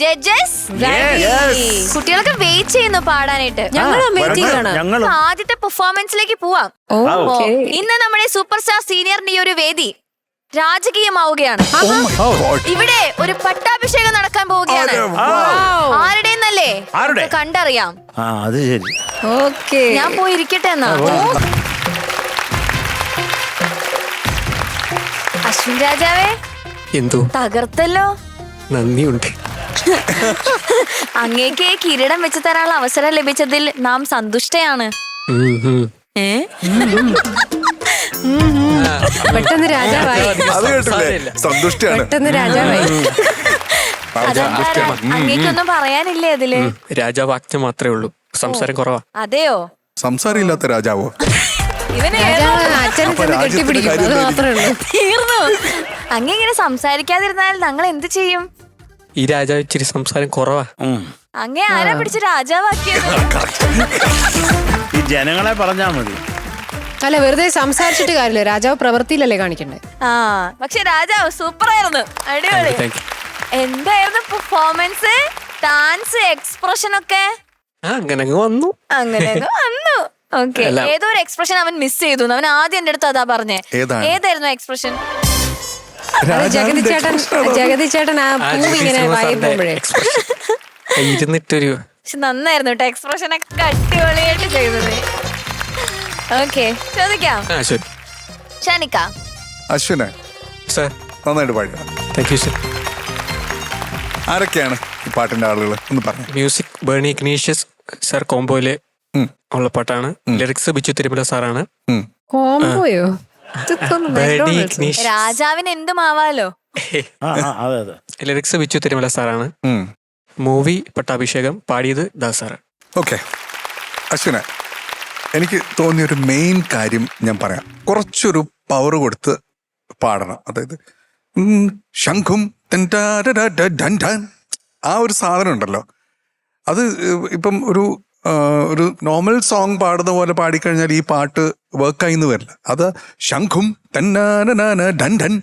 Judges കുട്ടികളൊക്കെ wait ചെയ്യുന്നു പാടാനായിട്ട്. ഞങ്ങൾ ആദ്യത്തെ പെർഫോമൻസിലേക്ക് പോവാം. ഇന്ന് നമ്മുടെ സൂപ്പർ സ്റ്റാർ സീനിയറിന്റെ ഈ ഒരു വേദി രാജകീയമാവുകയാണ്. ഇവിടെ ഒരു പട്ടാഭിഷേകം നടക്കാൻ പോവുകയാണ്. ആരുടെന്നല്ലേ കണ്ടറിയാം. ഞാൻ പോയി ഇരിക്കട്ടെ എന്നാ. അശ്വിൻ രാജാവേ, എന്തോ തകർത്തല്ലോ. നന്ദിയുണ്ട്. അങ്ങേക്ക് കിരീടം വെച്ച് തരാനുള്ള അവസരം ലഭിച്ചതിൽ നാം സന്തുഷ്ടയാണ്. പെട്ടെന്ന് രാജാവായി. പെട്ടെന്ന് രാജാവായി. അങ്ങേക്കൊന്നും പറയാനില്ലേ അതില്? രാജാവാക്യം മാത്രമേ ഉള്ളൂ, സംസാരം കുറവാ. അതെയോ? സംസാരം ഇല്ലാത്ത രാജാവോ? അച്ഛനെ ചെന്ന് കെട്ടിപ്പിടിക്കും, അത് മാത്രമേ ഉള്ളൂ. തീർന്നു. അങ്ങനെ സംസാരിക്കാതിരുന്നാൽ ഞങ്ങൾ എന്ത് ചെയ്യും? ഈ രാജാവ് ഇച്ചിരി സംസാരം കുറവാ. അങ്ങേ ആരാ പിടിച്ച് രാജാവാക്കിയത്? ഈ ജനങ്ങളെ പറഞ്ഞാ മതി. അല്ല, വെറുതെ സംസാരിച്ചിട്ട് കാര്യമില്ല, രാജാവ് പ്രവൃത്തിയിലല്ലേ കാണിക്കണ്ടേ. പക്ഷെ രാജാവ് സൂപ്പർ ആയിരുന്നു, അടിപൊളി. എന്തായിരുന്നു പെർഫോമൻസ്, ഡാൻസ്, എക്സ്പ്രഷൻ ഒക്കെ? അങ്ങനെ വന്നു. ഓക്കെ. ഏതോ ഒരു എക്സ്പ്രഷൻ അവൻ മിസ് ചെയ്തു. അവൻ ആദ്യം എന്റെ അടുത്ത് അതാ പറഞ്ഞേ. ഏതായിരുന്നു എക്സ്പ്രഷൻ? ജഗതി ചേട്ടൻ ആ പൂവിങ്ങനെ വായിപ്പോഴേ ഇരുന്നിട്ടൊരു നന്നായിരുന്നു കേട്ടോ, എക്സ്പ്രഷൻ ഒക്കെ അടിപൊളിയായിട്ട് ചെയ്തത്. ഓക്കെ, ചോദിക്കാം. ഷാനിക്ക. അശ്വിനെ സർ നന്നായിട്ട് പാടി. Thank you sir. ആരൊക്കെയാണ് ഈ പാട്ടിന്റെ ആളുകൾ ഒന്ന് പറഞ്ഞു? മ്യൂസിക് ബേണി ഇഗ്നീഷ്യസ് സർ കോംബോയിലെ ഉള്ള പാട്ടാണ്. ലിറിക്സ് ബിച്ചു തിരുമല സാറാണ്. കോംബോയോ? രാജാവിന് എന്തുമാവാലോ. ലിറിക്സ് ബിച്ചു തിരുമല സാറാണ്. മൂവി പട്ടാഭിഷേകം, പാടിയത് ദാസാറ്. ഓക്കെ അശ്വിനെ, എനിക്ക് തോന്നിയൊരു മെയിൻ കാര്യം ഞാൻ പറയാം. കുറച്ചൊരു പവർ കൊടുത്ത് പാടണം. അതായത് ശംഖും ആ ഒരു സാധനം ഉണ്ടല്ലോ, അത് ഇപ്പം ഒരു നോർമൽ സോങ് പാടുന്ന പോലെ പാടിക്കഴിഞ്ഞാൽ ഈ പാട്ട് വർക്കായിന്ന് വരില്ല. അത് ശംഖും ഡൻ ഡൻ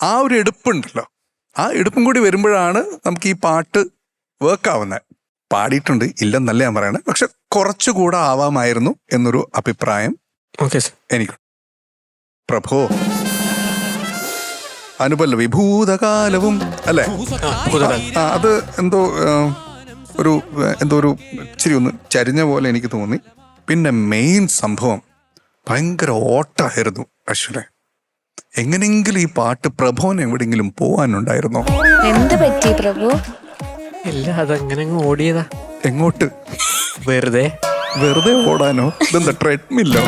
ആ ഒരു എടുപ്പുണ്ടല്ലോ, ആ എടുപ്പും കൂടി വരുമ്പോഴാണ് നമുക്ക് ഈ പാട്ട് വർക്കാവുന്നത്. പാടിയിട്ടുണ്ട്, ഇല്ലെന്നല്ല ഞാൻ പറയണേ, പക്ഷെ കുറച്ചുകൂടെ ആവാമായിരുന്നു എന്നൊരു അഭിപ്രായം എനിക്ക്. പ്രഭോ അനുപല്ലവി ഭൂതകാലവും അല്ലേ, അത് എന്തോ ഒരു ഇച്ചിരി ഒന്ന് ചരിഞ്ഞ പോലെ എനിക്ക് തോന്നി. പിന്നെ മെയിൻ സംഭവം ഭയങ്കര ഓട്ടമായിരുന്നു അശ്വിനെ. എങ്ങനെയെങ്കിലും ഈ പാട്ട് പ്രഭോന് എവിടെയെങ്കിലും പോവാനുണ്ടായിരുന്നോ? എന്ത് പറ്റി പ്രഭു? ഇല്ല, അതങ്ങനെ ഓടിയതാ. എങ്ങോട്ട്? വെറുതെ ഓടാനോ? ഇതെന്താ ട്രെഡ്മില്ലോ?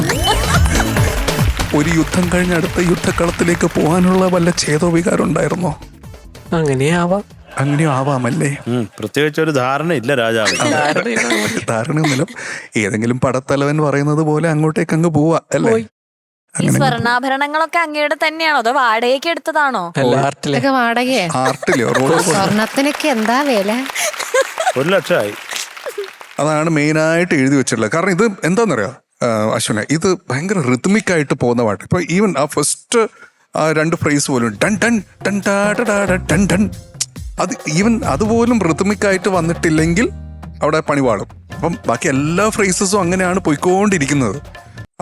ഒരു യുദ്ധം കഴിഞ്ഞ അടുത്ത യുദ്ധക്കളത്തിലേക്ക് പോകാനുള്ള വല്ല ഛേദോവികാരം ഉണ്ടായിരുന്നോ? അങ്ങനെയോ ആവാമല്ലേ. പ്രത്യേകിച്ച് ഒരു ധാരണ ഇല്ല രാജാവ്. ധാരണയൊന്നുമില്ല. ഏതെങ്കിലും പടത്തലവൻ പറയുന്നത് പോലെ അങ്ങോട്ടേക്ക് അങ്ങ് പോവാ അല്ലേ? ഈ സ്വർണ്ണാഭരണങ്ങളൊക്കെ അങ്ങയുടെ തന്നെയാണോ അതോ വാടകയ്ക്ക് എടുത്തതാണോ? വാടകയോ? സ്വർണത്തിനൊക്കെ എന്താ വില? 1 ലക്ഷമായി. അതാണ് മെയിനായിട്ട് എഴുതി വെച്ചിട്ടുള്ളത്. കാരണം ഇത് എന്താണെന്നറിയോ അശ്വിനെ, ഇത് ഭയങ്കര റിത്മിക്കായിട്ട് പോകുന്ന പാട്ട്. ഇപ്പൊ ഈവൻ ആ ഫസ്റ്റ് 2 ഫ്രേസ് പോലും done done done done done, അത് ഈവൻ അതുപോലും റിത്മിക്കായിട്ട് വന്നിട്ടില്ലെങ്കിൽ അവിടെ പണിവാളും. അപ്പം ബാക്കി എല്ലാ ഫ്രേസസും അങ്ങനെയാണ് പോയിക്കൊണ്ടിരിക്കുന്നത്.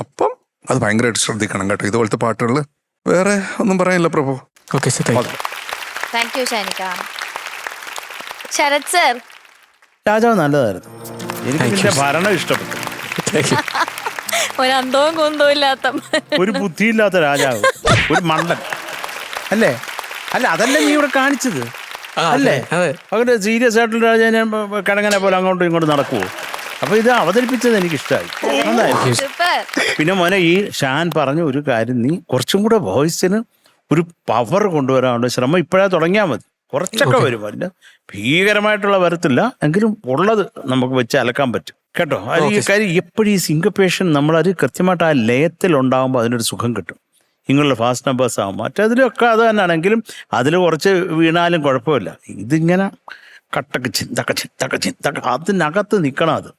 അപ്പം അത് ഭയങ്കരമായിട്ട് ശ്രദ്ധിക്കണം കേട്ടോ ഇതുപോലത്തെ പാട്ടുകൾ. വേറെ ഒന്നും പറയാനില്ല Prabhu. Thank you Shanika. Sarath sir. രാജാവ് നല്ലതായിരുന്നു, എനിക്ക് ഭരണം ഇഷ്ടപ്പെട്ടു. ഒരു അന്തവും കുന്തവും ഇല്ലാത്ത, ഒരു ബുദ്ധിയില്ലാത്ത രാജാവ്, ഒരു മണ്ടൻ അല്ലേ? അല്ല, അതല്ലേ നീ ഇവിടെ കാണിച്ചത് അല്ലേ? അങ്ങനെ സീരിയസ് ആയിട്ടുള്ള രാജാവിനെ കിടങ്ങനെ പോലെ അങ്ങോട്ടും ഇങ്ങോട്ടും നടക്കുവോ? അപ്പൊ ഇത് അവതരിപ്പിച്ചത് എനിക്ക് ഇഷ്ടമായി, നന്നായിരുന്നു. പിന്നെ മോനെ, ഈ ഷാൻ പറഞ്ഞ ഒരു കാര്യം, നീ കുറച്ചും കൂടെ വോയിസിന് ഒരു പവർ കൊണ്ടുവരാനുള്ള ശ്രമം ഇപ്പോഴേ തുടങ്ങിയാൽ മതി. കുറച്ചൊക്കെ വരും, അതിന് ഭീകരമായിട്ടുള്ള വരത്തില്ല, എങ്കിലും ഉള്ളത് നമുക്ക് വെച്ച് അലക്കാൻ പറ്റും കേട്ടോ. അത് ഈ കാര്യം എപ്പോഴും ഈ സിങ്കപ്പേഷൻ നമ്മളത് കൃത്യമായിട്ട് ആ ലയത്തിലുണ്ടാകുമ്പോൾ അതിനൊരു സുഖം കിട്ടും. ഇങ്ങനെയുള്ള ഫാസ്റ്റ് നമ്പേഴ്സ് ആകും. മറ്റേതിലൊക്കെ അത് തന്നെയാണെങ്കിലും അതിൽ കുറച്ച് വീണാലും കുഴപ്പമില്ല. ഇതിങ്ങനെ കട്ടക്ക് ചിന്തക്ക ചിന്തക്ക ചിന്തക്ക അതിനകത്ത് നിൽക്കണം അത്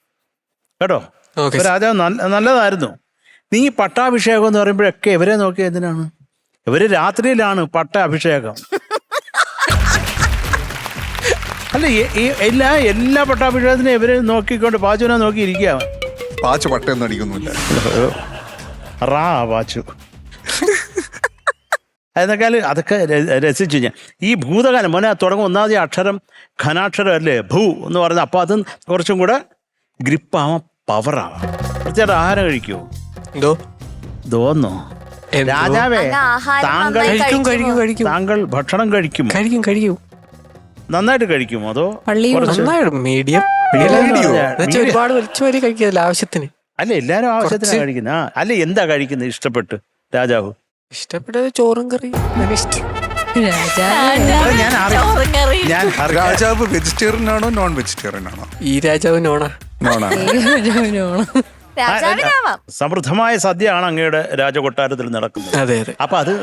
കേട്ടോ. രാജാവ് നല്ലതായിരുന്നു. നീ പട്ടാഭിഷേകം എന്ന് പറയുമ്പോഴൊക്കെ ഇവരെ നോക്കിയ എന്തിനാണ്? ഇവര് രാത്രിയിലാണ് പട്ടാഭിഷേകം. അല്ല എല്ലാ പട്ടാഭിഷേകത്തിനും ഇവര് നോക്കിക്കൊണ്ട് പാച്ചുവിനെ നോക്കിയിരിക്കുക. പാച്ച് പട്ടയൊന്നും അടിക്കുന്നില്ല. റാ പാച്ചു. എന്നൊക്കെ അതൊക്കെ രസിച്ചു ഞാൻ. ഈ ഭൂതകാലം മോനെ തുടങ്ങും ഒന്നാമത് അക്ഷരം ഘനാക്ഷരം അല്ലേ, ഭൂ എന്ന് പറയുന്നത്. അപ്പോൾ അത് കുറച്ചും കൂടെ ഗ്രിപ്പാവാം, പവറാവാം. ചേട്ടാ ആഹാരം കഴിക്കുമോ? എന്തോ തോന്നോ രാജാവേ, താങ്കൾ താങ്കൾ ഭക്ഷണം കഴിക്കുമോ? കഴിക്കും നന്നായിട്ട് കഴിക്കുമോ അതോ മീഡിയം? ഒരുപാട് വലിച്ചു വരി കഴിക്കില്ല, ആവശ്യത്തിന്. അല്ല എല്ലാരും ആവശ്യത്തിനാണ് കഴിക്കുന്നത്. അല്ല എന്താ കഴിക്കുന്നത് ഇഷ്ടപ്പെട്ട് രാജാവ്? ഇഷ്ടപ്പെട്ടത് ചോറും കറി ഇഷ്ടം. ഞാൻ രാജാവ് വെജിറ്റേറിയൻ ആണോ നോൺ വെജിറ്റേറിയൻ ആണോ? ഈ രാജാവ് നോണാ. സമൃദ്ധമായ സദ്യയാണ് അങ്ങയുടെ രാജകൊട്ടാരത്തിൽ നടക്കുന്നത്. അതെ അതെ. അപ്പൊ അത്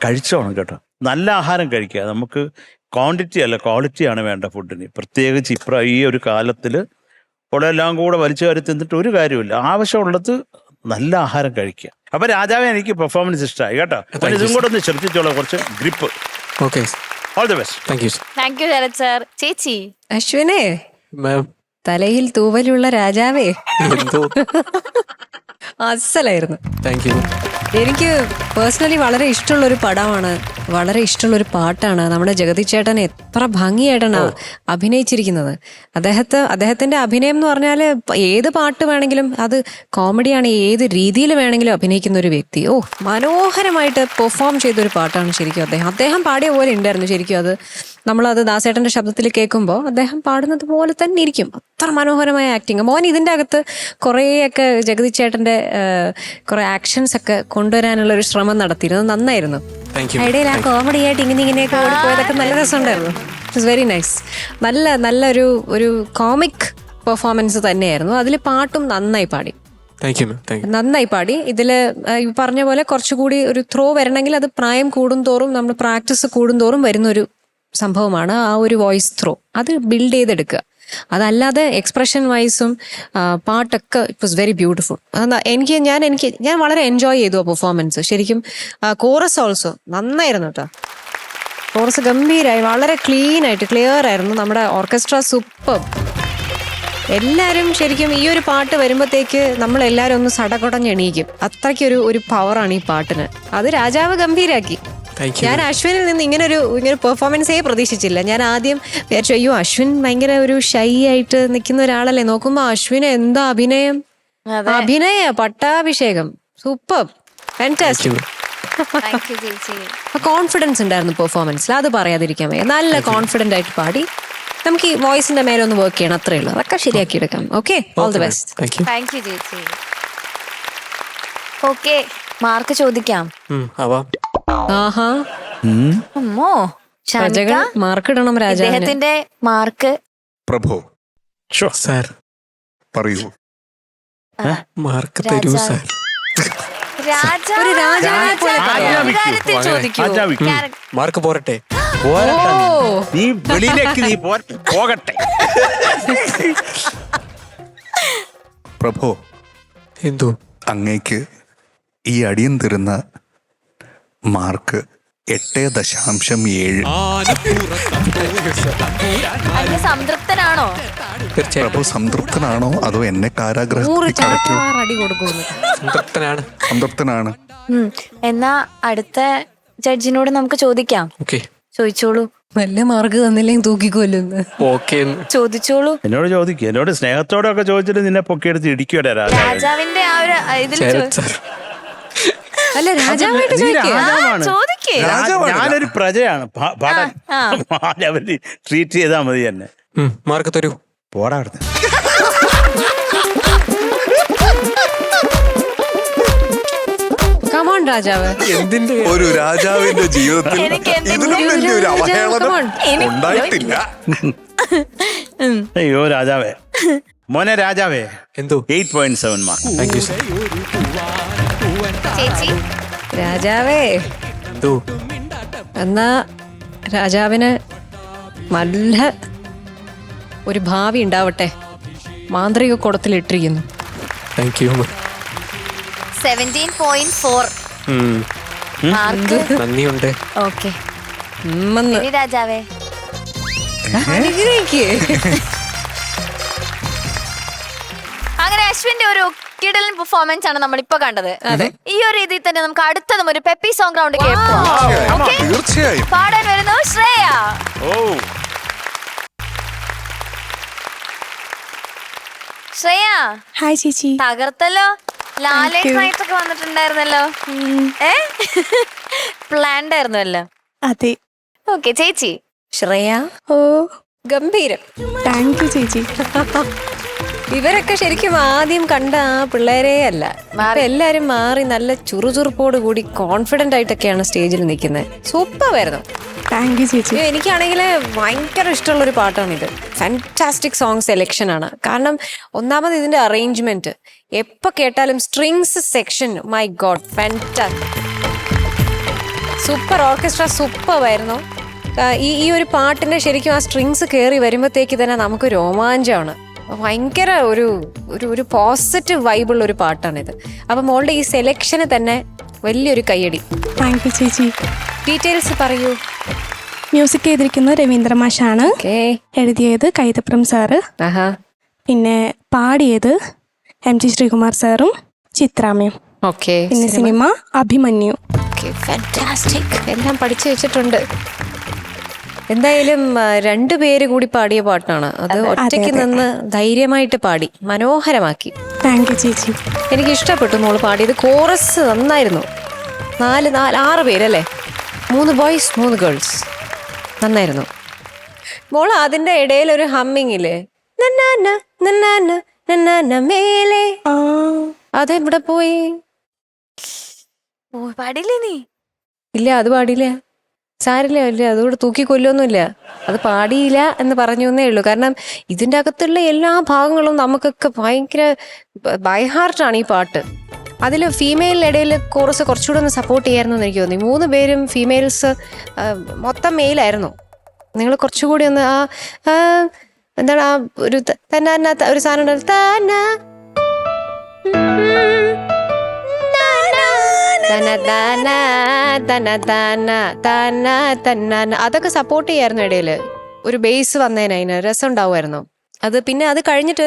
കഴിച്ചോണം കേട്ടോ. നല്ല ആഹാരം കഴിക്കുക. നമുക്ക് ക്വാണ്ടിറ്റി അല്ല ക്വാളിറ്റിയാണ് വേണ്ട ഫുഡിന്. പ്രത്യേകിച്ച് ഈ ഒരു കാലത്തില് എല്ലാം കൂടെ വലിച്ചു കയറി തിന്നിട്ട് ഒരു കാര്യമില്ല. ആവശ്യമുള്ളത് നല്ല ആഹാരം കഴിക്കുക. അപ്പൊ രാജാവെ എനിക്ക് പെർഫോമൻസ് ഇഷ്ടമായി കേട്ടോ. ഇതും കൂടെ ഒന്ന് ശ്രദ്ധിച്ചോളൂ, കുറച്ച് grip. Okay, all the best. Thank you Sarath sir. ചേച്ചി അശ്വിനെ, മാം. തലയിൽ തൂവലുള്ള രാജാവേ, എന്തോ അസലായിരുന്നു. Thank you. എനിക്ക് പേഴ്സണലി വളരെ ഇഷ്ടമുള്ളൊരു പടമാണ്, വളരെ ഇഷ്ടമുള്ളൊരു പാട്ടാണ്. നമ്മുടെ ജഗതി ചേട്ടൻ എത്ര ഭംഗിയായിട്ടാണ് അഭിനയിച്ചിരിക്കുന്നത്. അദ്ദേഹത്തിന്റെ അഭിനയം എന്ന് പറഞ്ഞാൽ ഏത് പാട്ട് വേണമെങ്കിലും, അത് കോമഡിയാണ്, ഏത് രീതിയിൽ വേണമെങ്കിലും അഭിനയിക്കുന്ന ഒരു വ്യക്തി. മനോഹരമായിട്ട് പെർഫോം ചെയ്തൊരു പാട്ടാണ് ശരിക്കും അദ്ദേഹം പാടിയ പോലെ ഉണ്ടായിരുന്നു ശരിക്കും. അത് നമ്മളത് ദാസേട്ടന്റെ ശബ്ദത്തിൽ കേൾക്കുമ്പോൾ അദ്ദേഹം പാടുന്നത് പോലെ തന്നെ ഇരിക്കും. അത്ര മനോഹരമായ ആക്ടിങ്. മോൻ ഇതിൻ്റെ അകത്ത് കുറേയൊക്കെ ജഗതി ചേട്ടന്റെ കുറെ ആക്ഷൻസ് ഒക്കെ കൊണ്ടുവരാനുള്ള ഒരു ശ്രമം നടത്തിയിരുന്നു. നന്നായിരുന്നു. ഇടയിൽ ആ കോമഡി ആയിട്ട് ഇങ്ങനെയൊക്കെ ഓടിപ്പോയതൊക്കെ നല്ല രസമുണ്ടായിരുന്നു. It's very nice. നല്ലൊരു കോമിക് പെർഫോമൻസ് തന്നെയായിരുന്നു. അതിൽ പാട്ടും നന്നായി പാടി. നന്നായി പാടി. ഇതില് പറഞ്ഞ പോലെ കുറച്ചുകൂടി ഒരു ത്രോ വരണമെങ്കിൽ അത് പ്രായം കൂടുന്തോറും, നമ്മൾ പ്രാക്ടീസ് കൂടുന്തോറും വരുന്നൊരു സംഭവമാണ് ആ ഒരു വോയിസ് ത്രോ. അത് ബിൽഡ് ചെയ്തെടുക്കുക. അതല്ലാതെ എക്സ്പ്രഷൻ വൈസും പാട്ടൊക്കെ ഇറ്റ് വാസ് വെരി ബ്യൂട്ടിഫുൾ. ഞാൻ വളരെ എൻജോയ് ചെയ്തു ആ പെർഫോമൻസ് ശരിക്കും. കോറസ് ഓൾസോ നന്നായിരുന്നു കേട്ടോ. കോറസ് ഗംഭീരമായി, വളരെ ക്ലിയർ ആയിരുന്നു. നമ്മുടെ ഓർക്കസ്ട്ര സൂപ്പർ. എല്ലാവരും ശരിക്കും ഈ ഒരു പാട്ട് വരുമ്പോഴത്തേക്ക് നമ്മളെല്ലാവരും ഒന്ന് സടകുടഞ്ഞെണീക്കും. അത്രയ്ക്കൊരു പവറാണ് ഈ പാട്ടിന്. അത് രാജാവ് ഗംഭീരാക്കി. ഞാൻ അശ്വിനിൽ നിന്ന് ഇങ്ങനെ പെർഫോമൻസേ പ്രതീക്ഷിച്ചില്ല. ഞാൻ ആദ്യം വിചാരിച്ചു അയ്യോ അശ്വിൻ ഭയങ്കര ഒരു ഷൈ ആയിട്ട് നിൽക്കുന്ന ഒരാളല്ലേ. നോക്കുമ്പോ അശ്വിന് എന്താ അഭിനയ പട്ടാഭിഷേകം. Super, fantastic. കോൺഫിഡൻസ് ഉണ്ടായിരുന്നു പെർഫോമൻസിൽ, അത് പറയാതിരിക്കാൻ വയ്യ. നല്ല കോൺഫിഡന്റ് ആയിട്ട് പാടി. നമുക്ക് ഈ വോയിസിന്റെ മേലെ ഒന്ന് വർക്ക് ചെയ്യണം, അത്രേ ഉള്ളൂ. അതൊക്കെ ശരിയാക്കി എടുക്കാം. Okay, all the best. Thank you ചേച്ചി. ഓക്കെ, മാർക്ക് ചോദിക്കാം. ആഹാ, മാർക്ക് ഇടണം രാജാവിന്. അദ്ദേഹത്തിന്റെ മാർക്ക്. പ്രഭു സാർ പറയൂ. മാർക്ക് തരൂ സാർ. മാർക്ക് പോരട്ടെ. നീ വെളിയിലേക്ക് നീ പോകട്ടെ. പ്രഭു, എന്തോ അങ്ങേക്ക് ഈ അടിയൻ തരുന്ന മാർക്ക് 8.7. സംതൃപ്തനാണോ? പ്രഭു സംതൃപ്തനാണോ അതോ എന്നെ കാരാഗ്രഹത്തിൽ സംതൃപ്തനാണ്. എന്നാ അടുത്ത ജഡ്ജിനോട് നമുക്ക് ചോദിക്കാം. ചോദിച്ചോളൂ. നല്ല മാർക്ക് തന്നില്ലെങ്കിൽ തൂക്കിക്കൊല്ലുന്നു. ചോദിച്ചോളൂ. എന്നോട് ചോദിക്കും. എന്നോട് സ്നേഹത്തോടെ ഒക്കെ ചോദിച്ചിട്ട് നിന്നെ പൊക്കിയെടുത്ത് ഇടിക്കൂടെ രാജാവിന്റെ ആ ഒരു ഇതിൽ. അല്ല, രാജാവായിട്ട് ഞാനൊരു പ്രജയാണ്. അവര് ട്രീറ്റ് ചെയ്താ മതി എന്നെ. മാർക്ക് തരൂ. പോടാ അവിടുന്ന്. കമോൺ രാജാവ്. ഒരു രാജാവിന്റെ ജീവിതത്തിൽ ഇതിലും വലിയൊരു അവഹേളനം ഉണ്ടായിട്ടില്ല. അയ്യോ രാജാവേ, മോനെ രാജാവേ, എന്തോ 8.7 മാർക്ക്. Thank U. രാജാവേ, എന്നാ രാജാവിന് നല്ല ഒരു ഭാവി ഉണ്ടാവട്ടെ. മാന്ത്രിക കുടത്തിലിട്ടിരിക്കുന്നു. 17.4 മാർക്ക്. നന്ദിയുണ്ട്. ഓക്കെ രാജാവേ. അനുഗ്രഹിക്ക്. അങ്ങനെ അശ്വിന്റെ ഒരു കിടലൻ പെർഫോമൻസ് ആണ് നമ്മൾ ഇപ്പൊ കണ്ടത്. ഈ ഒരു രീതിയിൽ തന്നെ നമുക്ക് അടുത്തതും ഒരു പെപ്പി സോങ് റൗണ്ട് കേൾക്കാം. തീർച്ചയായും പാടാൻ വരുന്നു ശ്രേയ. ശ്രേയ ഹായ് ചേച്ചി. തകർത്തല്ലോ. ലാലേറ്റ് നൈറ്റ് ഒക്കെ വന്നിട്ടുണ്ടായിരുന്നല്ലോ. പ്ലാൻഡ് ആയിരുന്നല്ലോ. അതെ. ഓക്കെ ചേച്ചി. ശ്രേയ ഓ ഗംഭീരം. താങ്ക് യു ചേച്ചി. ഇവരൊക്കെ ശരിക്കും ആദ്യം കണ്ട ആ പിള്ളേരേ അല്ല, ഇപ്പൊ എല്ലാരും മാറി നല്ല ചുറുചുറുപ്പോട് കൂടി കോൺഫിഡന്റ് ആയിട്ടൊക്കെയാണ് സ്റ്റേജിൽ നിൽക്കുന്നത്. സൂപ്പറായിരുന്നു. താങ്ക് യു ചേച്ചി. എനിക്കാണെങ്കിൽ ഭയങ്കര ഇഷ്ടമുള്ളൊരു പാട്ടാണിത്. ഫാന്റാസ്റ്റിക് സോങ് സെലക്ഷൻ ആണ്. കാരണം ഒന്നാമത് ഇതിന്റെ അറേഞ്ച്മെന്റ് എപ്പോ കേട്ടാലും strings section, my God, fantastic. Super orchestra, സൂപ്പറായിരുന്നു. ഈ ഒരു പാട്ടിന്റെ ശരിക്കും ആ സ്ട്രിങ്സ് കയറി വരുമ്പോഴത്തേക്ക് തന്നെ നമുക്ക് രോമാഞ്ചമാണ്. ഭയങ്കര ഒരു ഒരു പോസിറ്റീവ് വൈബുള്ള ഒരു പാട്ടാണിത്. അപ്പം മോളുടെ ഈ സെലക്ഷന് തന്നെ വലിയൊരു കയ്യടി. താങ്ക് യു ചേച്ചി. ഡീറ്റെയിൽസ് പറയൂ. മ്യൂസിക് ചെയ്തിരിക്കുന്നത് രവീന്ദ്ര മാഷാണ്. എഴുതിയത് കൈതപ്രം സാറ്. പിന്നെ പാടിയത് MG ശ്രീകുമാർ സാറും ചിത്രാമ്മയും. പിന്നെ സിനിമ അഭിമന്യു. ഫാന്റാസ്റ്റിക്. എല്ലാം പഠിച്ചു വെച്ചിട്ടുണ്ട്. എന്തായാലും 2 പേര് കൂടി പാടിയ പാട്ടാണ് അത്. ഒറ്റയ്ക്ക് നിന്ന് ധൈര്യമായിട്ട് പാടി മനോഹരമാക്കി. താങ്ക് യു ചേച്ചി. എനിക്ക് ഇഷ്ടപ്പെട്ടു മോള് പാടിയത്. കോറസ് നന്നായിരുന്നു. 6 പേരല്ലേ, 3 ബോയ്സ് 3 ഗേൾസ്. നന്നായിരുന്നു മോള്. അതിന്റെ ഇടയിൽ ഒരു ഹമ്മിങ്ങില്ലേ, മേലെ, അതെവിടെ പോയി? പാടില്ലേ നീ? ഇല്ല, അത് പാടിയില്ല. സാരില്ല, ഇല്ല, അതുകൊണ്ട് തൂക്കി കൊല്ലൊന്നുമില്ല. അത് പാടിയില്ല എന്ന് പറഞ്ഞു എന്നേ ഉള്ളൂ. കാരണം ഇതിൻ്റെ അകത്തുള്ള എല്ലാ ഭാഗങ്ങളും നമുക്കൊക്കെ ഭയങ്കര ബൈ ഹാർട്ടാണ് ഈ പാട്ട്. അതിൽ ഫീമെയിൽ ഇടയിൽ കോറസ് കുറച്ചുകൂടെ ഒന്ന് സപ്പോർട്ട് ചെയ്യായിരുന്നു എന്ന് എനിക്ക് തോന്നി. 3 പേരും ഫീമെയിൽസ്, മൊത്തം മെയിലായിരുന്നു. നിങ്ങൾ കുറച്ചുകൂടി ഒന്ന് എന്താണ് ആ ഒരു ഒരു സാധനം ഉണ്ടല്ലോ, അതൊക്കെ സപ്പോർട്ട് ചെയ്യായിരുന്നു. ഇടയില് ഒരു ബേസ് വന്നേനെ, അതിന് രസം ഉണ്ടാവുമായിരുന്നു. അത് പിന്നെ അത് കഴിഞ്ഞിട്ട്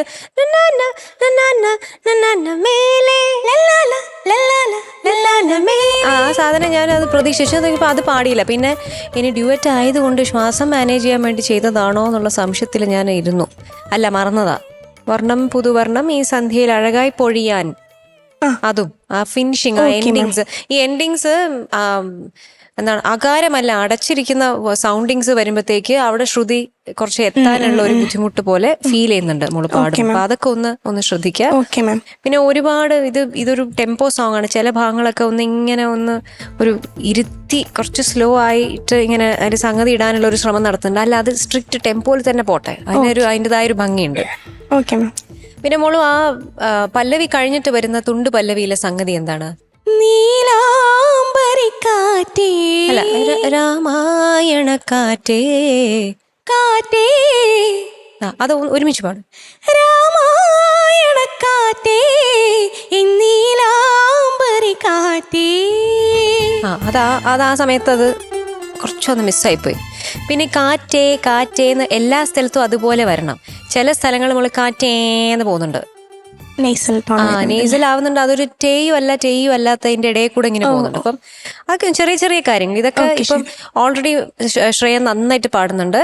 ആ സാധനം ഞാൻ അത് പ്രതീക്ഷിച്ചു. അത് പാടിയില്ല. പിന്നെ ഇനി ഡ്യുവറ്റ് ആയതുകൊണ്ട് ശ്വാസം മാനേജ് ചെയ്യാൻ വേണ്ടി ചെയ്തതാണോ എന്നുള്ള സംശയത്തിൽ ഞാൻ ഇരുന്നു. അല്ല, മറന്നതാ. വർണ്ണം പുതുവർണ്ണം ഈ സന്ധ്യയിൽ അഴകായി പൊഴിയാൻ, അതും ആ ഫിനിഷിങ്, ആ എൻഡിങ്സ്. ഈ എൻഡിങ്സ് എന്താണ്, അകാരമല്ല, അടച്ചിരിക്കുന്ന സൗണ്ടിങ്സ് വരുമ്പോഴത്തേക്ക് അവിടെ ശ്രുതി കുറച്ച് എത്താനുള്ള ഒരു ബുദ്ധിമുട്ട് പോലെ ഫീൽ ചെയ്യുന്നുണ്ട് മോള് പാടും. അപ്പൊ അതൊക്കെ ഒന്ന് ശ്രദ്ധിക്കാം. പിന്നെ ഒരുപാട് ഇതൊരു ടെമ്പോ സോങ് ആണ്. ചില ഭാഗങ്ങളൊക്കെ ഇങ്ങനെ ഒരു ഇരുത്തി കുറച്ച് സ്ലോ ആയിട്ട് ഇങ്ങനെ അതിന്റെ സംഗതി ഇടാനുള്ള ഒരു ശ്രമം നടത്തുന്നുണ്ട്. അല്ല, അത് സ്ട്രിക്റ്റ് ടെമ്പോയിൽ തന്നെ പോട്ടെ, അതിൻ്റെതായ ഒരു ഭംഗിയുണ്ട്. പിന്നെ മോളും ആ പല്ലവി കഴിഞ്ഞിട്ട് വരുന്ന തുണ്ട് പല്ലവിയിലെ സംഗതി എന്താണ്? അല്ല, രാമായണ കാറ്റേ കാറ്റേ, അത് ഒരുമിച്ച് പാടും. രാമായണ കാറ്റേ കാറ്റേ. അത് ആ സമയത്ത് അത് കുറച്ചൊന്ന് മിസ്സായിപ്പോയി. പിന്നെ കാറ്റേ കാറ്റേന്ന് എല്ലാ സ്ഥലത്തും അതുപോലെ വരണം. ചില സ്ഥലങ്ങൾ നമ്മൾ കാറ്റേന്ന് പോകുന്നുണ്ട്, നേസൽ ആവുന്നുണ്ട്. അതൊരു ടേയും അല്ലാത്തതിന്റെ ഇടയിൽ കൂടെ ഇങ്ങനെ പോകുന്നുണ്ട്. അപ്പം അതൊക്കെ ചെറിയ ചെറിയ കാര്യങ്ങൾ. ഇതൊക്കെ ഇപ്പം ഓൾറെഡി ശ്രേയ നന്നായിട്ട് പാടുന്നുണ്ട്.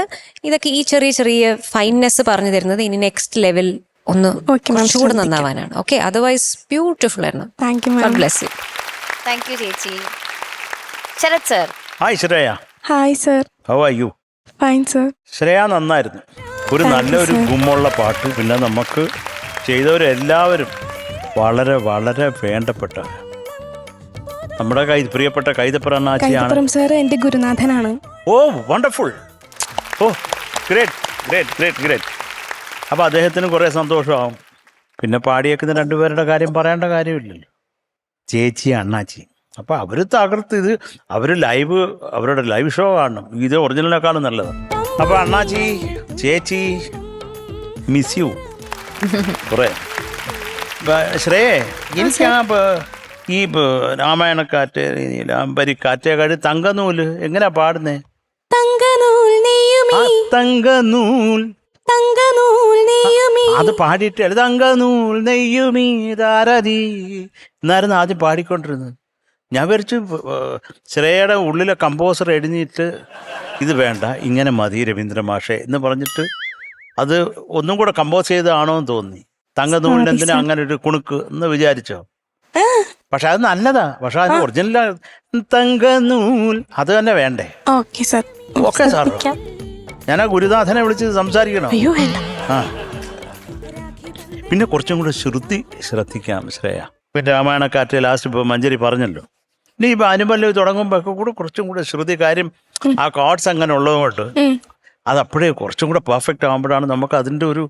ഇതൊക്കെ ഈ ചെറിയ ഫൈൻനെസ് പറഞ്ഞു തരുന്നത് ഇനി നെക്സ്റ്റ് ലെവൽ ഒന്ന് കുറച്ചുകൂടെ നന്നാവാനാണ്. ഓക്കെ, അതർവൈസ് ബ്യൂട്ടിഫുൾ ആയിരുന്നു. God bless you. Thank you ചേച്ചി. Sarath sir. Hi Shreya. Hi sir. How are you? Fine sir. Shreya നന്നായിരുന്നു. ഒരു നല്ലൊരു ഗുമ്മുള്ള പാട്ട്. പിന്നെ നമുക്ക് ചെയ്തവരെല്ലാവരും വളരെ വളരെ വേണ്ടപ്പെട്ട നമ്മുടെ പ്രിയപ്പെട്ട കൈതപ്രം സാർ എന്റെ ഗുരുനാഥനാണ്. ഓ വണ്ടർഫുൾ. ഓ ഗ്രേറ്റ്. അപ്പോൾ അദ്ദേഹത്തിന് കുറേ സന്തോഷമാവും. പിന്നെ പാടിയേക്കുന്ന 2 പേരുടെ കാര്യം പറയേണ്ട കാര്യമില്ലല്ലോ, ചേച്ചി അണ്ണാച്ചി. അപ്പോൾ അവർ തകർത്ത് ഇത് അവരുടെ ലൈവ് ഷോ കാണണം. ഇത് ഒറിജിനലിനേക്കാളും നല്ലതാണ്. അപ്പോൾ അണ്ണാച്ചി, ചേച്ചി, മിസ് യു കുറേ. ശ്രേയേ, എനിക്ക് ഈ രാമായണക്കാറ്റ്, കാറ്റേ കാറ്റ്, തങ്കനൂല് എങ്ങനെയാ പാടുന്നേ? തങ്കനൂൽ നെയ്യും നെയ്യുമീ തങ്കനൂൽ തങ്കനൂൽ നെയ്യുമീ. അത് പാടിയിട്ട് തങ്കനൂൽ നെയ്യുമീ താരതി എന്നായിരുന്നു ആദ്യം പാടിക്കൊണ്ടിരുന്നത്. ഞാൻ വിചാരിച്ചു ശ്രേയയുടെ ഉള്ളിലെ കമ്പോസർ എഴുതിയിട്ട് ഇത് വേണ്ട ഇങ്ങനെ മതി രവീന്ദ്ര മാഷെ എന്ന് പറഞ്ഞിട്ട് അത് ഒന്നും കൂടെ കമ്പോസ് ചെയ്തതാണോ എന്ന് തോന്നി. തങ്കനൂലിന് എന്തിനാ അങ്ങനെ ഒരു കുണുക്ക് എന്ന് വിചാരിച്ചോ? പക്ഷെ അത് നല്ലതാ. പക്ഷെ അത് ഒറിജിനൽ തങ്കനൂൽ അത് തന്നെ വേണ്ടേ? Okay sir. ഓക്കെ സാർ, ഞാൻ ആ ഗുരുനാഥനെ വിളിച്ച് സംസാരിക്കണം. അയ്യോ വേണ്ട. ആ പിന്നെ കുറച്ചും കൂടെ ശ്രദ്ധിക്കാം ശ്രേയ. പിന്നെ രാമായണക്കാറ്റ് ലാസ്റ്റ് ഇപ്പോൾ മഞ്ജരി പറഞ്ഞല്ലോ, ഇനി ഇപ്പം അനുപല്ലവി തുടങ്ങുമ്പോൾ ഒക്കെ കൂടെ കുറച്ചും കൂടെ ശ്രുതി. കാര്യം ആ കോഡ്സ് അങ്ങനെ ഉള്ളതുകൊണ്ട് അത് അപ്പോഴേ കുറച്ചും കൂടെ പെർഫെക്റ്റ് ആകുമ്പോഴാണ് നമുക്ക് അതിൻ്റെ ഒരു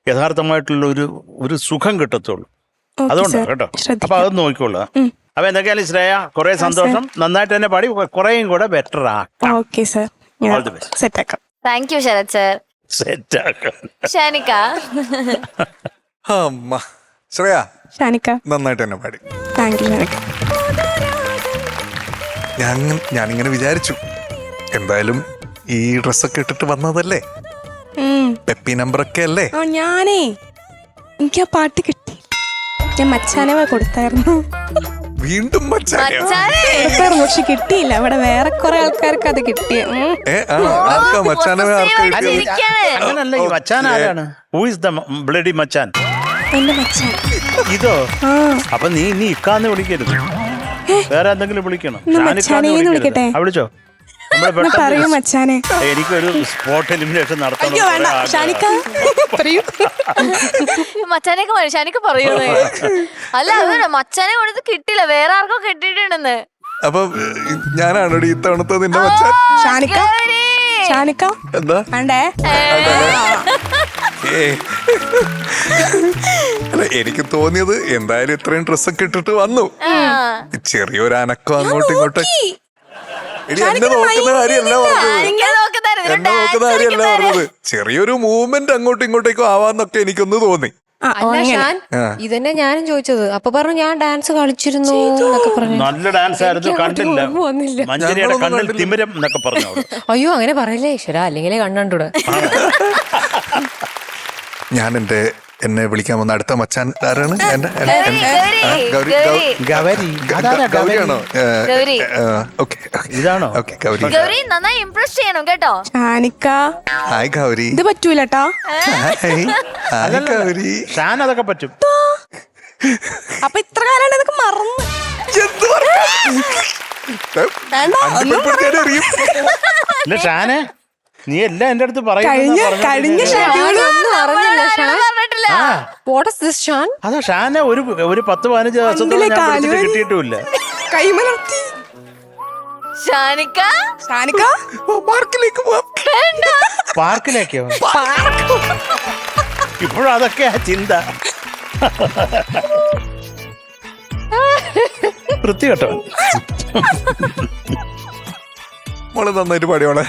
യഥാർത്ഥമായിട്ടുള്ള ഒരു സുഖം കിട്ടത്തുള്ളൂ. അതുകൊണ്ടാണ് കേട്ടോ. അപ്പൊ അത് നോക്കിക്കൊള്ളുക. അപ്പൊ എന്തൊക്കെയാലും ശ്രേയ കുറെ സന്തോഷം. നന്നായിട്ട് തന്നെ പാടി കുറേയും കൂടെ ബെറ്റർ ആക്കാം. Okay sir. All the best. Set ആക്കാം. Thank you Sarath sir. Set ആക്കാം. ഷാനിക്ക. അമ്മ ശ്രേയ ഷാനിക്ക നന്നായിട്ട് തന്നെ പാടി. Thank you Shanika. ഞാനിങ്ങനെ വിചാരിച്ചു, എന്തായാലും ഈ ഡ്രസ്സൊക്കെ ഇട്ടിട്ട് വന്നതല്ലേ, പെപ്പി നമ്പറൊക്കെ അല്ലേ. ഞാനേ എനിക്ക് ആ പാട്ട് കിട്ടി. ഞാൻ മച്ചാനെ കൊടുത്തായിരുന്നു. വീണ്ടും മച്ചാനെയോ? കൊടുത്തായിരുന്നു, പക്ഷെ കിട്ടിയില്ല. അവിടെ വേറെ കുറെ ആൾക്കാർക്ക് അത് കിട്ടിയ. മച്ചാനെ അങ്ങനല്ല, ഈ മച്ചാൻ ആരാണ്? ഹൂ ഇസ് ദ ബ്ലഡി മച്ചാൻ? എന്റെ മച്ചാൻ. ഇതോ? അപ്പൊ നീ ഇക്കാന്ന് വിളിക്കരുത്, വേറെ എന്തെങ്കിലും വിളിക്കണം. മച്ചാനേന്ന് വിളിക്കട്ടെ? വിളിച്ചോ. പറയൂ മച്ചാനെ. എനിക്കൊരു സ്പോട്ട് എലിമിനേഷൻ നടത്തണം. മച്ചാനൊക്കെ ഷാനിക്ക പറയുന്നേ. അല്ല അത് മച്ചാനെ കൊടുത്ത് കിട്ടില്ല, വേറെ ആർക്കോ കിട്ടിയിട്ടുണ്ടെന്ന്. അപ്പൊ ഞാനാണോ ഇത്തവണത്തെ നിന്റെ മച്ചാൻ? ഷാനിക്ക ഷാനിക്ക എന്താ വേണ്ടേ? അല്ല, എനിക്ക് തോന്നിയത് എന്തായാലും ഇത്രയും ഡ്രസ്സൊക്കെ ഇട്ടിട്ട് വന്നു, ചെറിയൊരു അനക്കം അങ്ങോട്ടും ഇങ്ങോട്ടും. എടി എന്നെ നോക്കുന്ന കാര്യമല്ല പറഞ്ഞത്, എന്നെ നോക്കുന്ന കാര്യമല്ല പറഞ്ഞത്. ചെറിയൊരു മൂവ്മെന്റ് അങ്ങോട്ടും ഇങ്ങോട്ടേക്കും ആവാന്നൊക്കെ എനിക്കൊന്ന് തോന്നി. അല്ല ഷാൻ, ഇതന്നെ ഞാനും ചോദിച്ചത്. അപ്പൊ പറഞ്ഞു ഞാൻ ഡാൻസ് കളിച്ചിരുന്നു എന്നൊക്കെ പറഞ്ഞു. നല്ല ഡാൻസ് ആയിരുന്നു, കണ്ടില്ല. മഞ്ജരിയുടെ കണ്ണിൽ തിമിരം എന്നൊക്കെ പറഞ്ഞു. അയ്യോ അങ്ങനെ പറയല്ലേ ഈശ്വര, അല്ലെങ്കിലേ കണ്ടൂടെ. ഞാൻ എന്നെ വിളിക്കാൻ വന്ന അടുത്ത മച്ചാൻ ആരാണ്? ഗൗരിയാണോ? ഇതാണോ? ഗൗരി നന്നായി ഇംപ്രസ് ചെയ്യണം കേട്ടോ. ഷാനിക്ക ഹായ് ഗൗരി. ഇത് പറ്റൂലട്ടോ. ഹായ് ഗൗരി. ഷാൻ അതൊക്കെ പറ്റും. അപ്പൊ ഇത്ര കാലം ഇതൊക്കെ മറന്നു. ഇല്ല ഷാനെ, നീ എല്ലാം എന്റെ അടുത്ത് കഴിഞ്ഞ പറഞ്ഞിട്ടില്ല. അതാ ഷാനെ ഒരു 10-15 ദിവസത്തോളം കിട്ടിയിട്ടുമില്ല. കൈമലർത്തി. ഷാനിക്ക ഷാനിക്ക പാർക്കിലേക്ക് പോവാം. പാർക്കിലേക്കോ? ഇപ്പോഴും അതൊക്കെയാ ചിന്ത. വൃത്തി കേട്ടോ. മോളെ നന്നായിട്ട് പാടിയോളെ.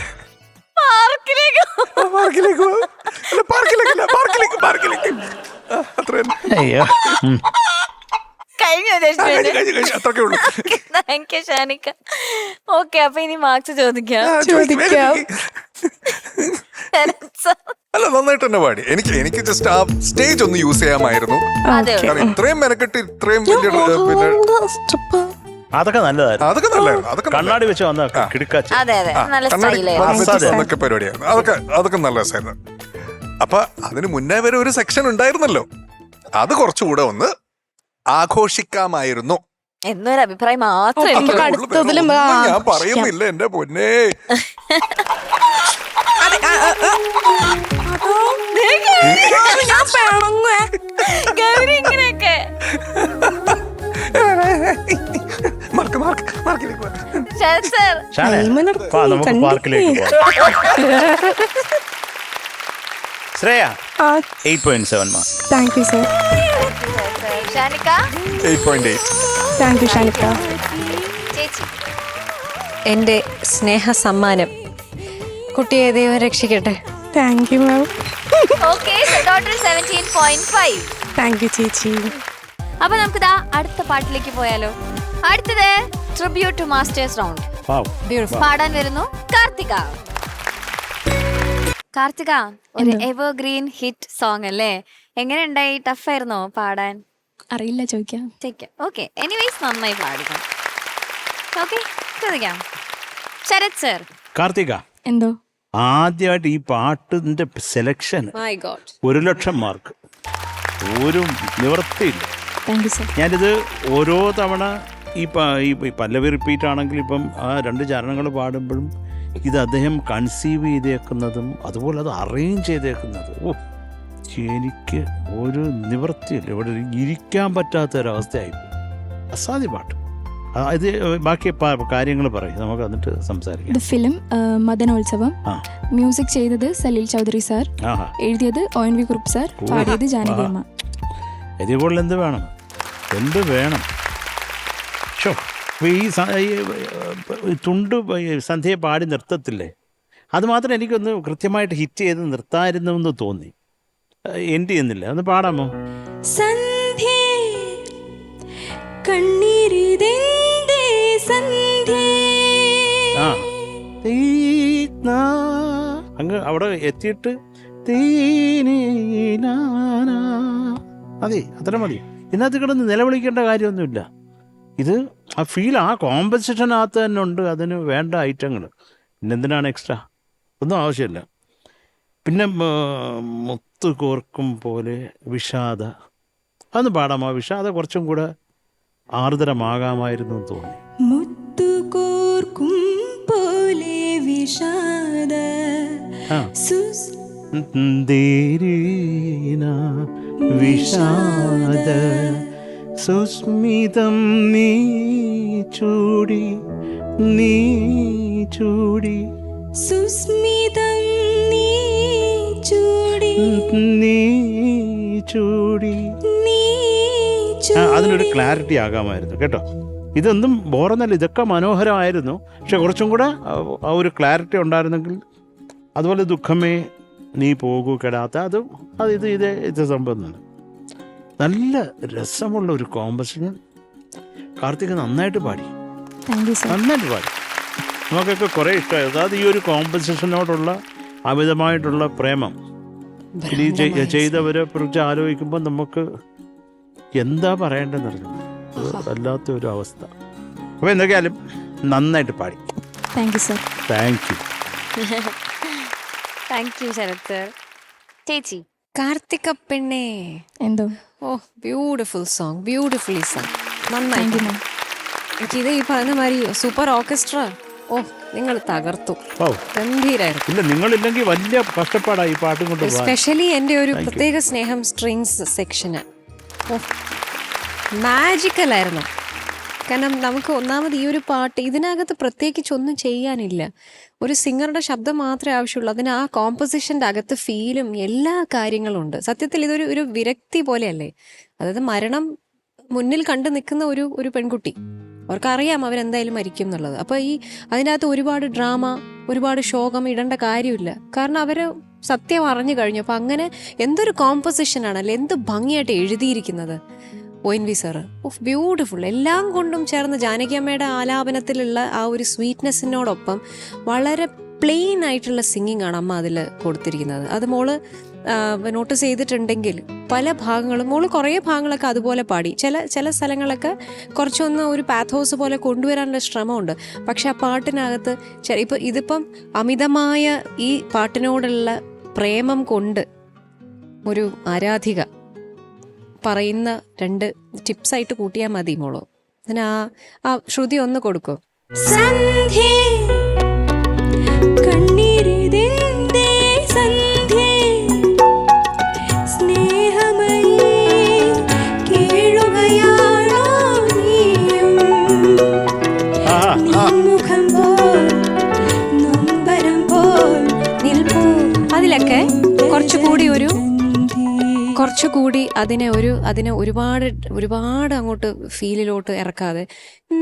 അയ്യോ അത്രക്കേ ഉള്ളൂ. Thank you Shanika. ഓക്കെ, അപ്പൊ ഇനി മാർക്സ് ചോദിക്കാം. അല്ല നന്നായിട്ട് തന്നെ പാടി. എനിക്ക് ജസ്റ്റ് ആ സ്റ്റേജ് ഒന്ന് യൂസ് ചെയ്യാമായിരുന്നു. കാരണം ഇത്രയും മെനക്കെട്ട് ഇത്രയും വലിയ അതൊക്കെ നല്ലതായിരുന്നു. അതൊക്കെ നല്ലതായിരുന്നു. അതൊക്കെ കണ്ണാടി വെച്ച് വന്ന കിടക്കാച്ച. അതെ അതെ, നല്ല സ്റ്റൈലായിരുന്നു. അതൊക്കെ പരിപാടിയായിരുന്നു. അതൊക്കെ നല്ല രസമായിരുന്നു. അപ്പൊ അതിന് മുന്നേ വരെ ഒരു സെക്ഷൻ ഉണ്ടായിരുന്നല്ലോ, അത് കുറച്ചുകൂടെ ഒന്ന് ആഘോഷിക്കാമായിരുന്നു എന്നൊരു അഭിപ്രായം മാത്രം എനിക്ക്. അടുത്തതിലും ഞാൻ പറയുന്നില്ല എന്റെ പൊന്നേ. ഗൗരി ഇങ്ങനെയൊക്കെ ശരത് സർ. ഷാനെ, നമുക്ക് പാർക്കിലേക്ക് പോവാം. Shreya 8.7 mark. Thank you sir. Shanika 8.8. Thank you Shanika. ചേച്ചി എന്റെ സ്നേഹ സമ്മാനം. കുട്ടിയെ ദൈവം രക്ഷിക്കട്ടെ. Thank you ma'am. Okay, total 17.5. Thank you ചേച്ചി. അപ്പൊ നമുക്ക് ദാ അടുത്ത പാട്ടിലേക്ക് പോയാലോ. അടുത്തത് ട്രിബ്യൂട്ട് ടു മാസ്റ്റേഴ്സ് റൗണ്ട്. പാടാൻ വരുന്നു കാർത്തിക. കാർത്തിക ഒരു എവർഗ്രീൻ ഹിറ്റ് സോങ് അല്ലേ? എങ്ങനെ ഉണ്ടായി? ടഫ് ആയിരുന്നോ പാടാൻ? അറിയില്ല, ചോദിക്കാം. ഓക്കെ, എനിവേസ് നന്നായി പാടിക്കാം. ഓക്കെ, ചോദിക്കാം. ശരത് സർ. കാർത്തിക, എന്തോ ആദ്യമായിട്ട് ഈ പാട്ടിന്റെ സെലക്ഷൻ മൈ ഗോഡ്, 1,00,000 മാർക്ക്. ഒരു നിവൃത്തിയില്ല. Thank you sir. ഞാനിത് ഓരോ തവണ ഈ പല്ലവി റിപ്പീറ്റ് ആണെങ്കിൽ ഇപ്പം ആ 2 ചരണങ്ങൾ പാടുമ്പോഴും ഇത് അദ്ദേഹം കൺസീവ് ചെയ്തേക്കുന്നതും അതുപോലെ അത് അറേഞ്ച് ചെയ്തേക്കുന്നതും എനിക്ക് ഒരു നിവൃത്തിയില്ല. ഇവിടെ ഇരിക്കാൻ പറ്റാത്തൊരവസ്ഥയായി. അസാധ്യ പാട്ട്. ഇത് ബാക്കി കാര്യങ്ങൾ പറയും, നമുക്ക് എന്നിട്ട് സംസാരിക്കാം. ഇത് ഫിലിം മദനോത്സവം. മ്യൂസിക് ചെയ്തത് സലീൽ ചൗധരി സാർ, എഴുതിയത് ONV കുറുപ്പ് സാർ, പാടിയത് ജാനകിയമ്മ. ഇതിൽ കൂടുതൽ എന്ത് വേണം? എന്ത് വേണം? ഷോ, ഈ തുണ്ട് സന്ധ്യയെ പാടി നിർത്തത്തില്ലേ, അത് മാത്രം എനിക്കൊന്ന് കൃത്യമായിട്ട് ഹിറ്റ് ചെയ്ത് നിർത്തായിരുന്നു എന്ന് തോന്നി. എൻഡ് ചെയ്യുന്നില്ല, ഒന്ന് പാടാമോ? സന്ധ്യേ കണ്ണീരിതെന്തേ സന്ധ്യേ. ആ, അങ്ങ് അവിടെ എത്തിയിട്ട് മതി, അത്ര മതി. ഇതിനകത്ത് കിടന്ന് നിലവിളിക്കേണ്ട കാര്യമൊന്നുമില്ല. ഇത് ആ ഫീൽ ആ കോമ്പസിഷനകത്ത് തന്നെ ഉണ്ട്. അതിന് വേണ്ട ഐറ്റങ്ങൾ പിന്നെന്തിനാണ് എക്സ്ട്രാ? ഒന്നും ആവശ്യമില്ല. പിന്നെ മുത്ത് കോർക്കും പോലെ വിഷാദ, അതൊന്ന് പാടാമോ? വിഷാദ കുറച്ചും കൂടെ ആർദ്രമാകാമായിരുന്നു എന്ന് തോന്നി. മുത്തു കോർക്കും പോലെ വിഷാദ വിഷാദ സുസ്മിതം നീ ചൂടി സുസ്മിതം നീ ചൂടി അതിനൊരു ക്ലാരിറ്റി ആകാമായിരുന്നു കേട്ടോ. ഇതൊന്നും ബോറൊന്നല്ല, ഇതൊക്കെ മനോഹരമായിരുന്നു. പക്ഷെ കുറച്ചും കൂടെ ആ ഒരു ക്ലാരിറ്റി ഉണ്ടായിരുന്നെങ്കിൽ. അതുപോലെ ദുഃഖമേ നീ പോകൂ കെടാത്ത, ഇത് സംഭവം തന്നെ. നല്ല രസമുള്ള ഒരു കോമ്പസിഷൻ. കാർത്തിക നന്നായിട്ട് പാടി, നന്നായിട്ട് പാടി. നമുക്കൊക്കെ കുറേ ഇഷ്ടമായി. അതായത് ഈ ഒരു കോമ്പസിഷനോടുള്ള അമിതമായിട്ടുള്ള പ്രേമം ഇനി ചെയ്തവരെ കുറിച്ച് ആലോചിക്കുമ്പോൾ നമുക്ക് എന്താ പറയേണ്ടതെന്ന് വല്ലാത്ത ഒരു അവസ്ഥ. അപ്പോൾ എന്തൊക്കെയാലും നന്നായിട്ട് പാടി. Thank you sir. Thank you. Thank you Sarath sir. ചേച്ചി. കാർത്തിക പെണ്ണേ, എന്തോ ബ്യൂട്ടിഫുൾ സോങ്, ബ്യൂട്ടിഫുള്ളി സോങ്. നന്നായി. എനിക്കിത് ഈ പറഞ്ഞ മാതിരി സൂപ്പർ ഓർക്കസ്ട്ര, നിങ്ങൾ തകർത്തു. ഗംഭീരായിരുന്നു. ഇല്ല, നിങ്ങളില്ലെങ്കിൽ വലിയ കഷ്ടപ്പാടായി ഈ പാട്ടും കൊണ്ട്. എസ്പെഷ്യലി എൻ്റെ ഒരു പ്രത്യേക സ്നേഹം സ്ട്രിങ്സ് സെക്ഷന് മാജിക്കലായിരുന്നു. കാരണം നമുക്ക് ഒന്നാമത് ഈ ഒരു പാട്ട് ഇതിനകത്ത് പ്രത്യേകിച്ചൊന്നും ചെയ്യാനില്ല. ഒരു സിംഗറുടെ ശബ്ദം മാത്രമേ ആവശ്യമുള്ളൂ. അതിന് ആ കോമ്പസിഷൻ്റെ അകത്ത് ഫീലും എല്ലാ കാര്യങ്ങളും ഉണ്ട്. സത്യത്തിൽ ഇതൊരു വിരക്തി പോലെയല്ലേ. അതായത് മരണം മുന്നിൽ കണ്ടു നിൽക്കുന്ന ഒരു പെൺകുട്ടി, അവർക്കറിയാം അവരെന്തായാലും മരിക്കും എന്നുള്ളത്. അപ്പോൾ അതിനകത്ത് ഒരുപാട് ഡ്രാമ, ഒരുപാട് ശോകം ഇടേണ്ട കാര്യമില്ല. കാരണം അവർ സത്യം അറിഞ്ഞു കഴിഞ്ഞു. അപ്പം അങ്ങനെ എന്തൊരു കോമ്പസിഷനാണല്ലേ, എന്ത് ഭംഗിയായിട്ട് എഴുതിയിരിക്കുന്നത് ONV സാറ്. ബ്യൂട്ടിഫുൾ. എല്ലാം കൊണ്ടും ചേർന്ന് ജാനകിയമ്മയുടെ ആലാപനത്തിലുള്ള ആ ഒരു സ്വീറ്റ്നെസ്സിനോടൊപ്പം വളരെ പ്ലെയിൻ ആയിട്ടുള്ള സിംഗിങ് ആണ് അമ്മ അതിൽ കൊടുത്തിരിക്കുന്നത്. അത് മോള് നോട്ടീസ് ചെയ്തിട്ടുണ്ടെങ്കിൽ പല ഭാഗങ്ങളും മോള് കുറേ ഭാഗങ്ങളൊക്കെ അതുപോലെ പാടി. ചില സ്ഥലങ്ങളൊക്കെ കുറച്ചൊന്ന് ഒരു പാത്തോസ് പോലെ കൊണ്ടുവരാനുള്ള ശ്രമമുണ്ട്. പക്ഷെ ആ പാട്ടിനകത്ത് ഇതിപ്പം അമിതമായ ഈ പാട്ടിനോടുള്ള പ്രേമം കൊണ്ട് ഒരു ആരാധിക പറയുന്ന 2 ടിപ്സായിട്ട് കൂട്ടിയാൽ മതി മോളോ. അതിന് ആ ശ്രുതി ഒന്ന് കൊടുക്കോ. സന്ധ്യേ കണ്ണീരിതെന്തേ സന്ധ്യേ സ്നേഹമയീ കേഴുകയാണോ നീയും മുഖം പോൽ നൊമ്പരം പോൽ നിൽപ്പൂ. അതിലൊക്കെ കുറച്ചുകൂടി അതിനെ ഒരുപാട് അങ്ങോട്ട് ഫീലിലോട്ട് ഇറക്കാതെ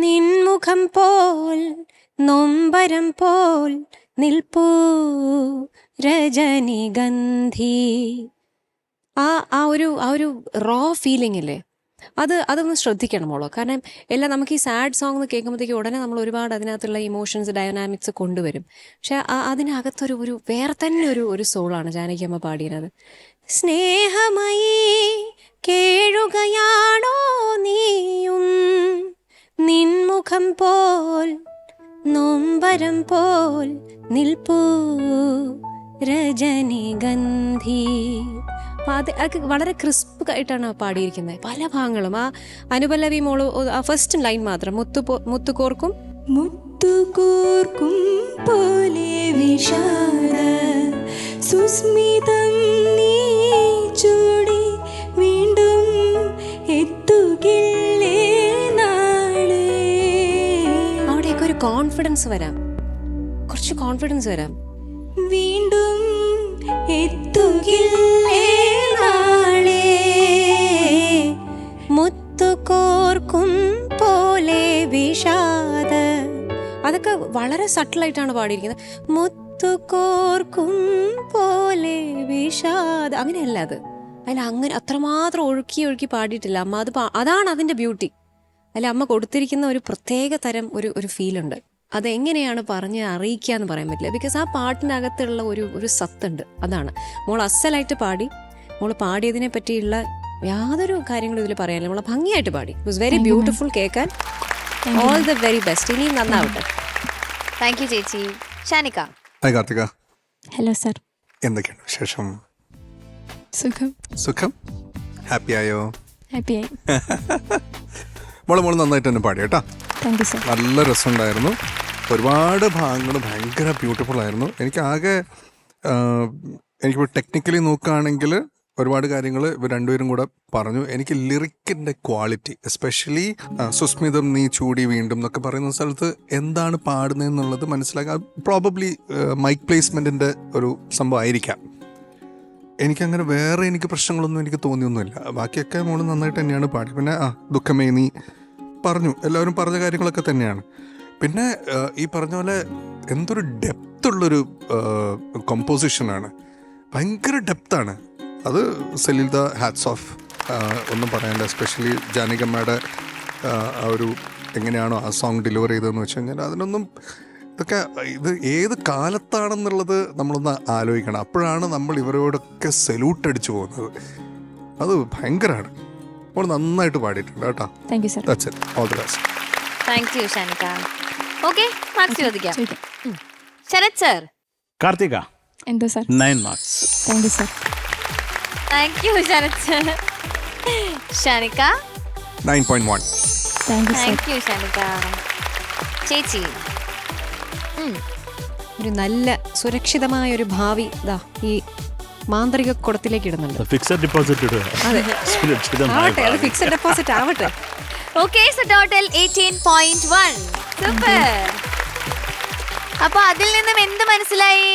നിൻമുഖം പോൽ നൊമ്പരം പോൽ നിൽപ്പൂ രജനിഗന്ധി, ആ ഒരു റോ ഫീലിംഗ് ഇല്ലേ, അതൊന്ന് ശ്രദ്ധിക്കണം മോളോ. കാരണം എല്ലാം നമുക്ക് ഈ സാഡ് സോങ് എന്ന് കേൾക്കുമ്പോഴത്തേക്ക് ഉടനെ നമ്മൾ ഒരുപാട് അതിനകത്തുള്ള ഇമോഷൻസ് ഡയനാമിക്സ് കൊണ്ടുവരും. പക്ഷെ അതിനകത്തൊരു വേറെ തന്നെ ഒരു സോളാണ് ജാനകിയമ്മ പാടിയത്. സ്നേഹമയീ കേഴുകയാണോ നീയും നിൻമുഖം പോൽ നൊമ്പരം പോൽ നിൽപ്പൂ രജനിഗന്ധി. അപ്പം അത് വളരെ ക്രിസ്പ് ആയിട്ടാണ് പാടിയിരിക്കുന്നത് പല ഭാഗങ്ങളും. ആ അനുപല്ലവി മോള് ആ ഫസ്റ്റ് ലൈൻ മാത്രം മുത്തുകോർക്കും മുത്തുകോർക്കും പോലെ വിഷാദ സുസ്മിതം നീ ചൂടി വീണ്ടും എത്തുകില്ലേ നാളെ. അവിടെയൊക്കെ ഒരു കോൺഫിഡൻസ് വരാം, കുറച്ച് കോൺഫിഡൻസ് വരാം. വീണ്ടും എത്തുകില്ലേ നാളെ മുത്തുകോർക്കും പോലെ വിഷാദ. അതൊക്കെ വളരെ സട്ടിലായിട്ടാണ് പാടിയിരിക്കുന്നത്. മുത്തുകോർക്കും പോലെ വിഷാദ അങ്ങനെയല്ല അത്. അങ്ങനെ അത്രമാത്രം ഒഴുക്കി പാടിയിട്ടില്ല അമ്മ. അതാണ് അതിൻ്റെ ബ്യൂട്ടി. അതിൽ അമ്മ കൊടുത്തിരിക്കുന്ന ഒരു പ്രത്യേക തരം ഒരു ഫീലുണ്ട്. അതെങ്ങനെയാണ് പറഞ്ഞ് അറിയിക്കുക എന്ന് പറയാൻ പറ്റില്ല. ബിക്കോസ് ആ പാട്ടിനകത്തുള്ള ഒരു സത്തുണ്ട്. അതാണ് മോൾ അസലായിട്ട് പാടി. മോൾ പാടിയതിനെ പറ്റിയുള്ള യാതൊരു കാര്യങ്ങളും ഇതിൽ പറയാനില്ല. മോളെ ഭംഗിയായിട്ട് പാടി. It was very beautiful. കേൾക്കാൻ ഓൾ ദ വെരി ബെസ്റ്റ്. ഇനിയും നന്നാവട്ടെ. താങ്ക് യു ചേച്ചി. Shanika. Hi Karthika, hello sir. എന്തൊക്കെയാണ് വിശേഷം? സുഖം. ഹാപ്പി ആയോ? ഹാപ്പിയായി. മോള് നന്നായിട്ട് തന്നെ പാടി കേട്ടോ. Thank you sir. നല്ല രസമുണ്ടായിരുന്നു. ഒരുപാട് ഭാഗങ്ങൾ ഭയങ്കര ബ്യൂട്ടിഫുൾ ആയിരുന്നു. എനിക്കിപ്പോൾ ടെക്നിക്കലി നോക്കുകയാണെങ്കിൽ ഒരുപാട് കാര്യങ്ങൾ ഇവർ രണ്ടുപേരും കൂടെ പറഞ്ഞു. എനിക്ക് ലിറിക്കിൻ്റെ ക്വാളിറ്റി, എസ്പെഷ്യലി സുസ്മിതം നീ ചൂടി വീണ്ടും എന്നൊക്കെ പറയുന്ന സ്ഥലത്ത് എന്താണ് പാടുന്നതെന്നുള്ളത് മനസ്സിലാക്കാൻ പ്രോബബ്ലി മൈക്ക് പ്ലേസ്മെൻറ്റിൻ്റെ ഒരു സംഭവം ആയിരിക്കാം. എനിക്കങ്ങനെ വേറെ പ്രശ്നങ്ങളൊന്നും എനിക്ക് തോന്നിയൊന്നുമില്ല. ബാക്കിയൊക്കെ മോള് നന്നായിട്ട് തന്നെയാണ് പാടി. പിന്നെ ദുഃഖമേ നീ പറഞ്ഞു, എല്ലാവരും പറഞ്ഞ കാര്യങ്ങളൊക്കെ തന്നെയാണ്. പിന്നെ ഈ പറഞ്ഞ പോലെ എന്തൊരു ഡെപ്തുള്ളൊരു കമ്പോസിഷനാണ്, ഭയങ്കര ഡെപ്താണ്. അത് സലീൽ ദ ഹാറ്റ്സ് ഓഫ്, ഒന്നും പറയാനില്ല. എസ്പെഷ്യലി ജാനകിയമ്മയുടെ ആ ഒരു എങ്ങനെയാണോ ആ സോങ് ഡെലിവർ ചെയ്തതെന്ന് വെച്ച് കഴിഞ്ഞാൽ അതിനൊന്നും ഇത് ഏത് കാലത്താണെന്നുള്ളത് നമ്മളൊന്ന് ആലോചിക്കണം. അപ്പോഴാണ് നമ്മൾ ഇവരോടൊക്കെ സല്യൂട്ട് അടിച്ചു പോകുന്നത്. അത് ഭയങ്കരമാണ്. നമ്മൾ നന്നായിട്ട് പാടിയിട്ടുണ്ട് കേട്ടോ. Thank you sir. That's it. All the best. Thank you Shanika. Okay, marks ചോദിക്കാം. ശരത് സർ. കാർത്തിക. എന്തോ sir? 9 marks. Thank you sir. Thank you Sarath sir. Shanika. 9.1. Thank you sir. Thank you Shanika. ചേച്ചി. ഒരു നല്ല സുരക്ഷിതമായ ഒരു ഭാവി ഈ മാന്ത്രിക കുടത്തിലേക്ക് ഇടുന്നുണ്ട്. ഫിക്സഡ് ഡിപ്പോസിറ്റ് ഇടുക. ആവട്ടെ, അത് ഫിക്സഡ് ഡെപ്പോസിറ്റ് ആവട്ടെ. Okay, so total 18.1. സൂപ്പർ. അപ്പൊ അതിൽ നിന്നും എന്ത് മനസ്സിലായി?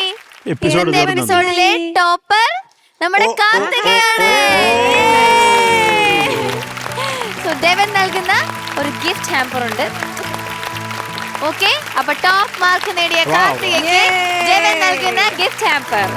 ഇന്നത്തെ എപ്പിസോഡിലെ ടോപ്പർ നമ്മുടെ കാർത്തികയാണ്. സോ ദേവൻ നൽകുന്ന ഒരു ഗിഫ്റ്റ് ഹാമ്പർ ഉണ്ട്. ഓക്കെ, അപ്പൊ ടോപ്പ് മാർക്ക് നേടിയ കാർത്തികയ്ക്ക് ദേവൻ നൽകുന്ന ഗിഫ്റ്റ് ഹാമ്പർ.